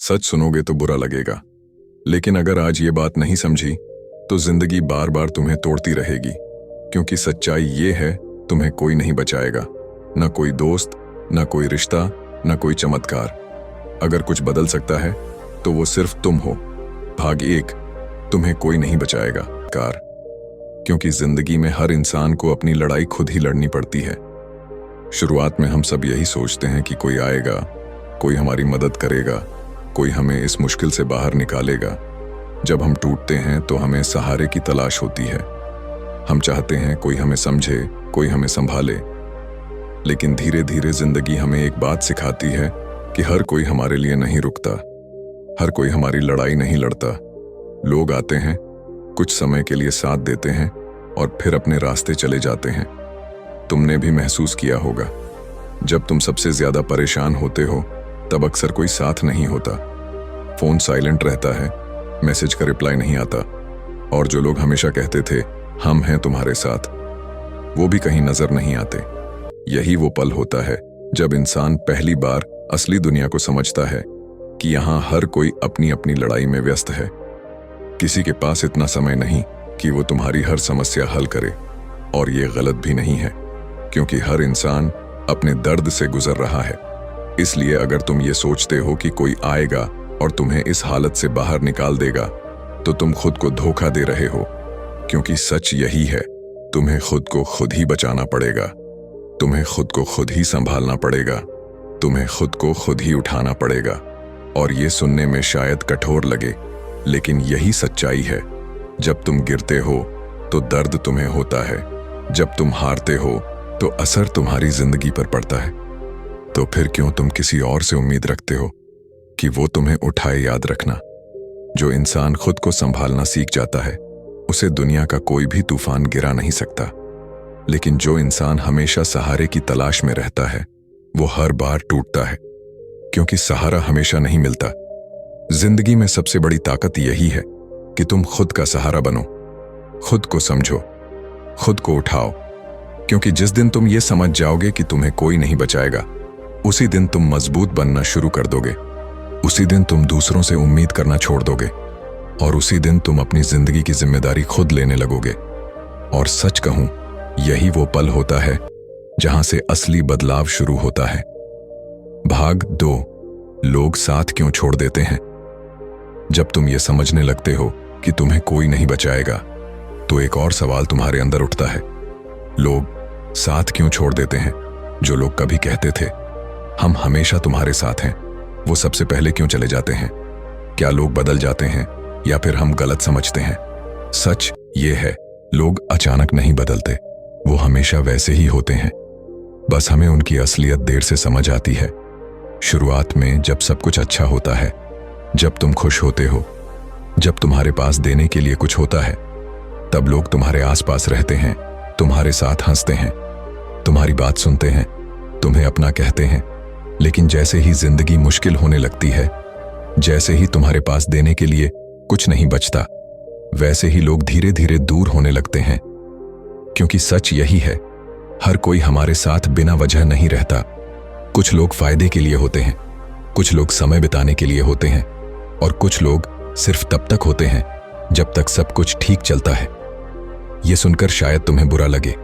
सच सुनोगे तो बुरा लगेगा, लेकिन अगर आज ये बात नहीं समझी तो जिंदगी बार बार तुम्हें तोड़ती रहेगी। क्योंकि सच्चाई ये है, तुम्हें कोई नहीं बचाएगा, न कोई दोस्त, न कोई रिश्ता, न कोई चमत्कार। अगर कुछ बदल सकता है तो वो सिर्फ तुम हो। भाग 1, तुम्हें कोई नहीं बचाएगा। कार क्योंकि जिंदगी में हर इंसान को अपनी लड़ाई खुद ही लड़नी पड़ती है। शुरुआत में हम सब यही सोचते हैं कि कोई आएगा, कोई हमारी मदद करेगा, कोई हमें इस मुश्किल से बाहर निकालेगा। जब हम टूटते हैं तो हमें सहारे की तलाश होती है। हम चाहते हैं कोई हमें समझे, कोई हमें संभाले। लेकिन धीरे धीरे जिंदगी हमें एक बात सिखाती है कि हर कोई हमारे लिए नहीं रुकता, हर कोई हमारी लड़ाई नहीं लड़ता। लोग आते हैं, कुछ समय के लिए साथ देते हैं और फिर अपने रास्ते चले जाते हैं। तुमने भी महसूस किया होगा, जब तुम सबसे ज्यादा परेशान होते हो तब अक्सर कोई साथ नहीं होता। फोन साइलेंट रहता है, मैसेज का रिप्लाई नहीं आता, और जो लोग हमेशा कहते थे हम हैं तुम्हारे साथ, वो भी कहीं नजर नहीं आते। यही वो पल होता है जब इंसान पहली बार असली दुनिया को समझता है कि यहाँ हर कोई अपनी अपनी लड़ाई में व्यस्त है। किसी के पास इतना समय नहीं कि वो तुम्हारी हर समस्या हल करे, और ये गलत भी नहीं है, क्योंकि हर इंसान अपने दर्द से गुजर रहा है। इसलिए अगर तुम ये सोचते हो कि कोई आएगा और तुम्हें इस हालत से बाहर निकाल देगा, तो तुम खुद को धोखा दे रहे हो। क्योंकि सच यही है, तुम्हें खुद को खुद ही बचाना पड़ेगा, तुम्हें खुद को खुद ही संभालना पड़ेगा, तुम्हें खुद को खुद ही उठाना पड़ेगा। और ये सुनने में शायद कठोर लगे, लेकिन यही सच्चाई है। जब तुम गिरते हो तो दर्द तुम्हें होता है, जब तुम हारते हो तो असर तुम्हारी जिंदगी पर पड़ता है। तो फिर क्यों तुम किसी और से उम्मीद रखते हो कि वो तुम्हें उठाए? याद रखना, जो इंसान खुद को संभालना सीख जाता है, उसे दुनिया का कोई भी तूफान गिरा नहीं सकता। लेकिन जो इंसान हमेशा सहारे की तलाश में रहता है, वो हर बार टूटता है, क्योंकि सहारा हमेशा नहीं मिलता। जिंदगी में सबसे बड़ी ताकत यही है कि तुम खुद का सहारा बनो, खुद को समझो, खुद को उठाओ। क्योंकि जिस दिन तुम ये समझ जाओगे कि तुम्हें कोई नहीं बचाएगा, उसी दिन तुम मजबूत बनना शुरू कर दोगे। उसी दिन तुम दूसरों से उम्मीद करना छोड़ दोगे, और उसी दिन तुम अपनी जिंदगी की जिम्मेदारी खुद लेने लगोगे। और सच कहूं, यही वो पल होता है जहां से असली बदलाव शुरू होता है। भाग 2, लोग साथ क्यों छोड़ देते हैं। जब तुम ये समझने लगते हो कि तुम्हें कोई नहीं बचाएगा, तो एक और सवाल तुम्हारे अंदर उठता है, लोग साथ क्यों छोड़ देते हैं। जो लोग कभी कहते थे हम हमेशा तुम्हारे साथ हैं, वो सबसे पहले क्यों चले जाते हैं। क्या लोग बदल जाते हैं या फिर हम गलत समझते हैं? सच ये है, लोग अचानक नहीं बदलते, वो हमेशा वैसे ही होते हैं। बस हमें उनकी असलियत देर से समझ आती है। शुरुआत में जब सब कुछ अच्छा होता है, जब तुम खुश होते हो, जब तुम्हारे पास देने के लिए कुछ होता है, तब लोग तुम्हारे आसपास रहते हैं, तुम्हारे साथ हंसते हैं, तुम्हारी बात सुनते हैं, तुम्हें अपना कहते हैं। लेकिन जैसे ही जिंदगी मुश्किल होने लगती है, जैसे ही तुम्हारे पास देने के लिए कुछ नहीं बचता, वैसे ही लोग धीरे धीरे दूर होने लगते हैं। क्योंकि सच यही है, हर कोई हमारे साथ बिना वजह नहीं रहता। कुछ लोग फायदे के लिए होते हैं, कुछ लोग समय बिताने के लिए होते हैं, और कुछ लोग सिर्फ तब तक होते हैं जब तक सब कुछ ठीक चलता है। यह सुनकर शायद तुम्हें बुरा लगे,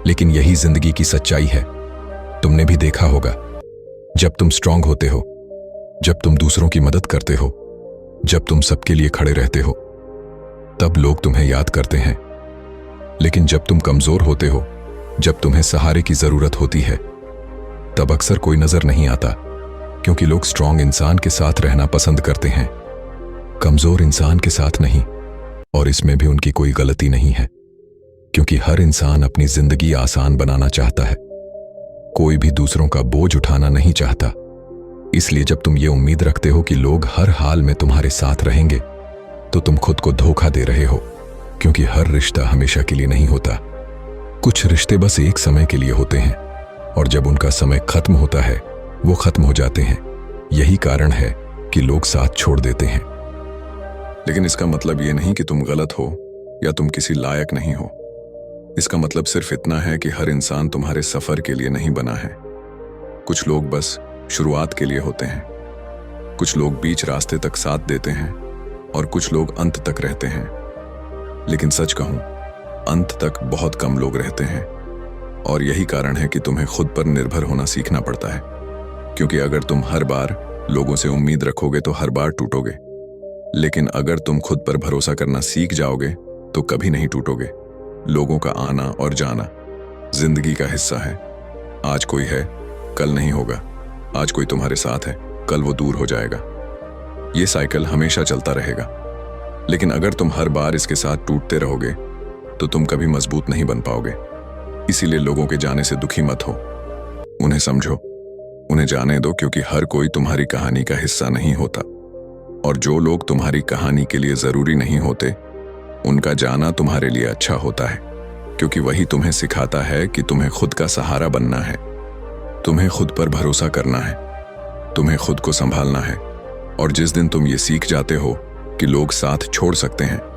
लेकिन यही जिंदगी की सच्चाई है। तुमने भी देखा होगा, जब तुम स्ट्रांग होते हो, जब तुम दूसरों की मदद करते हो, जब तुम सबके लिए खड़े रहते हो, तब लोग तुम्हें याद करते हैं। लेकिन जब तुम कमजोर होते हो, जब तुम्हें सहारे की जरूरत होती है, तब अक्सर कोई नजर नहीं आता। क्योंकि लोग स्ट्रांग इंसान के साथ रहना पसंद करते हैं, कमजोर इंसान के साथ नहीं। और इसमें भी उनकी कोई गलती नहीं है, क्योंकि हर इंसान अपनी जिंदगी आसान बनाना चाहता है, कोई भी दूसरों का बोझ उठाना नहीं चाहता। इसलिए जब तुम ये उम्मीद रखते हो कि लोग हर हाल में तुम्हारे साथ रहेंगे, तो तुम खुद को धोखा दे रहे हो। क्योंकि हर रिश्ता हमेशा के लिए नहीं होता, कुछ रिश्ते बस एक समय के लिए होते हैं, और जब उनका समय खत्म होता है, वो खत्म हो जाते हैं। यही कारण है कि लोग साथ छोड़ देते हैं। लेकिन इसका मतलब ये नहीं कि तुम गलत हो या तुम किसी लायक नहीं हो। इसका मतलब सिर्फ इतना है कि हर इंसान तुम्हारे सफर के लिए नहीं बना है। कुछ लोग बस शुरुआत के लिए होते हैं, कुछ लोग बीच रास्ते तक साथ देते हैं और कुछ लोग अंत तक रहते हैं। लेकिन सच कहूं, अंत तक बहुत कम लोग रहते हैं। और यही कारण है कि तुम्हें खुद पर निर्भर होना सीखना पड़ता है, क्योंकि अगर तुम हर बार लोगों से उम्मीद रखोगे तो हर बार टूटोगे। लेकिन अगर तुम खुद पर भरोसा करना सीख जाओगे तो कभी नहीं टूटोगे। लोगों का आना और जाना जिंदगी का हिस्सा है। आज कोई है, कल नहीं होगा। आज कोई तुम्हारे साथ है, कल वो दूर हो जाएगा। ये साइकिल हमेशा चलता रहेगा। लेकिन अगर तुम हर बार इसके साथ टूटते रहोगे तो तुम कभी मजबूत नहीं बन पाओगे। इसीलिए लोगों के जाने से दुखी मत हो, उन्हें समझो, उन्हें जाने दो, क्योंकि हर कोई तुम्हारी कहानी का हिस्सा नहीं होता। और जो लोग तुम्हारी कहानी के लिए जरूरी नहीं होते, उनका जाना तुम्हारे लिए अच्छा होता है, क्योंकि वही तुम्हें सिखाता है कि तुम्हें खुद का सहारा बनना है, तुम्हें खुद पर भरोसा करना है, तुम्हें खुद को संभालना है। और जिस दिन तुम ये सीख जाते हो कि लोग साथ छोड़ सकते हैं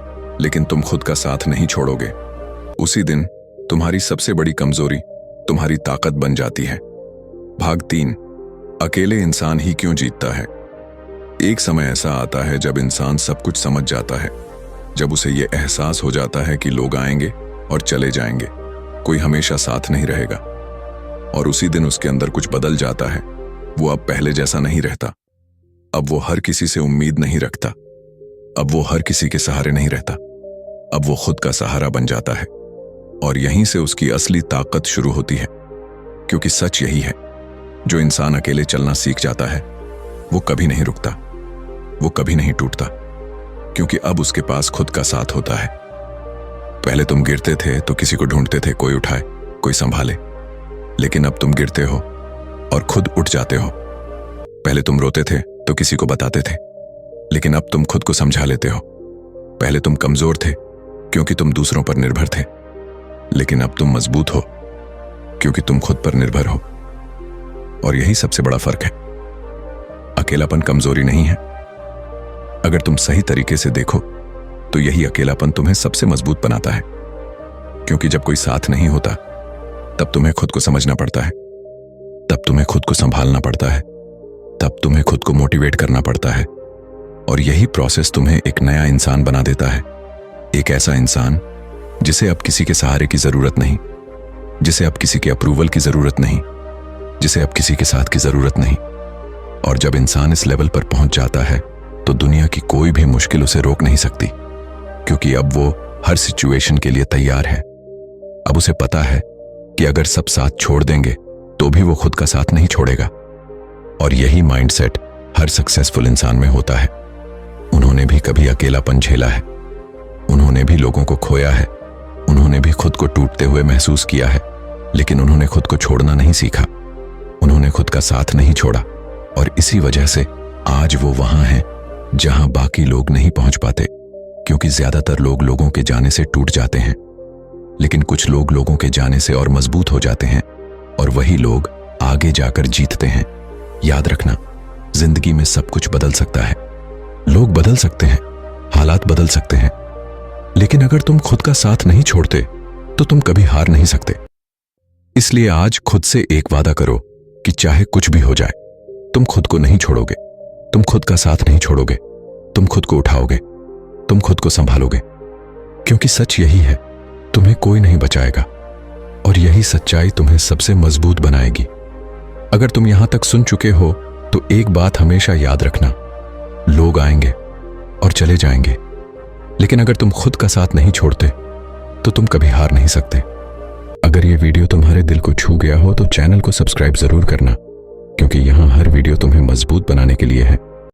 लेकिन तुम खुद का साथ नहीं छोड़ोगे, उसी दिन तुम्हारी सबसे बड़ी कमजोरी तुम्हारी ताकत बन जाती है। भाग 3, अकेले इंसान ही क्यों जीतता है। एक समय ऐसा आता है जब इंसान सब कुछ समझ जाता है, जब उसे यह एहसास हो जाता है कि लोग आएंगे और चले जाएंगे, कोई हमेशा साथ नहीं रहेगा। और उसी दिन उसके अंदर कुछ बदल जाता है। वो अब पहले जैसा नहीं रहता। अब वो हर किसी से उम्मीद नहीं रखता। अब वो हर किसी के सहारे नहीं रहता। अब वो खुद का सहारा बन जाता है। और यहीं से उसकी असली ताकत शुरू होती है, क्योंकि सच यही है, जो इंसान अकेले चलना सीख जाता है वो कभी नहीं रुकता, वो कभी नहीं टूटता, क्योंकि अब उसके पास खुद का साथ होता है। पहले तुम गिरते थे तो किसी को ढूंढते थे, कोई उठाए, कोई संभाले। लेकिन अब तुम गिरते हो और खुद उठ जाते हो। पहले तुम रोते थे तो किसी को बताते थे, लेकिन अब तुम खुद को समझा लेते हो। पहले तुम कमजोर थे क्योंकि तुम दूसरों पर निर्भर थे, लेकिन अब तुम मजबूत हो क्योंकि तुम खुद पर निर्भर हो। और यही सबसे बड़ा फर्क है। अकेलापन कमजोरी नहीं है। अगर तुम सही तरीके से देखो तो यही अकेलापन तुम्हें सबसे मजबूत बनाता है, क्योंकि जब कोई साथ नहीं होता तब तुम्हें खुद को समझना पड़ता है, तब तुम्हें खुद को संभालना पड़ता है, तब तुम्हें खुद को मोटिवेट करना पड़ता है। और यही प्रोसेस तुम्हें एक नया इंसान बना देता है। एक ऐसा इंसान जिसे अब किसी के सहारे की जरूरत नहीं, जिसे अब किसी के अप्रूवल की जरूरत नहीं, जिसे अब किसी के साथ की जरूरत नहीं। और जब इंसान इस लेवल पर पहुंच जाता है तो दुनिया की कोई भी मुश्किल उसे रोक नहीं सकती, क्योंकि अब वो हर सिचुएशन के लिए तैयार है। अब उसे पता है कि अगर सब साथ छोड़ देंगे तो भी वो खुद का साथ नहीं छोड़ेगा। और यही माइंडसेट हर सक्सेसफुल इंसान में होता है। उन्होंने भी कभी अकेलापन झेला है, उन्होंने भी लोगों को खोया है, उन्होंने भी खुद को टूटते हुए महसूस किया है, लेकिन उन्होंने खुद को छोड़ना नहीं सीखा, उन्होंने खुद का साथ नहीं छोड़ा। और इसी वजह से आज वो वहां हैं जहां बाकी लोग नहीं पहुंच पाते, क्योंकि ज्यादातर लोग लोगों के जाने से टूट जाते हैं, लेकिन कुछ लोग लोगों के जाने से और मजबूत हो जाते हैं, और वही लोग आगे जाकर जीतते हैं। याद रखना, जिंदगी में सब कुछ बदल सकता है। लोग बदल सकते हैं, हालात बदल सकते हैं, लेकिन अगर तुम खुद का साथ नहीं छोड़ते तो तुम कभी हार नहीं सकते। इसलिए आज खुद से एक वादा करो कि चाहे कुछ भी हो जाए, तुम खुद को नहीं छोड़ोगे, तुम खुद का साथ नहीं छोड़ोगे, तुम खुद को उठाओगे, तुम खुद को संभालोगे। क्योंकि सच यही है, तुम्हें कोई नहीं बचाएगा, और यही सच्चाई तुम्हें सबसे मजबूत बनाएगी। अगर तुम यहां तक सुन चुके हो तो एक बात हमेशा याद रखना, लोग आएंगे और चले जाएंगे, लेकिन अगर तुम खुद का साथ नहीं छोड़ते तो तुम कभी हार नहीं सकते। अगर ये वीडियो तुम्हारे दिल को छू गया हो तो चैनल को सब्सक्राइब जरूर करना, क्योंकि यहां हर वीडियो तुम्हें मजबूत बनाने के लिए है।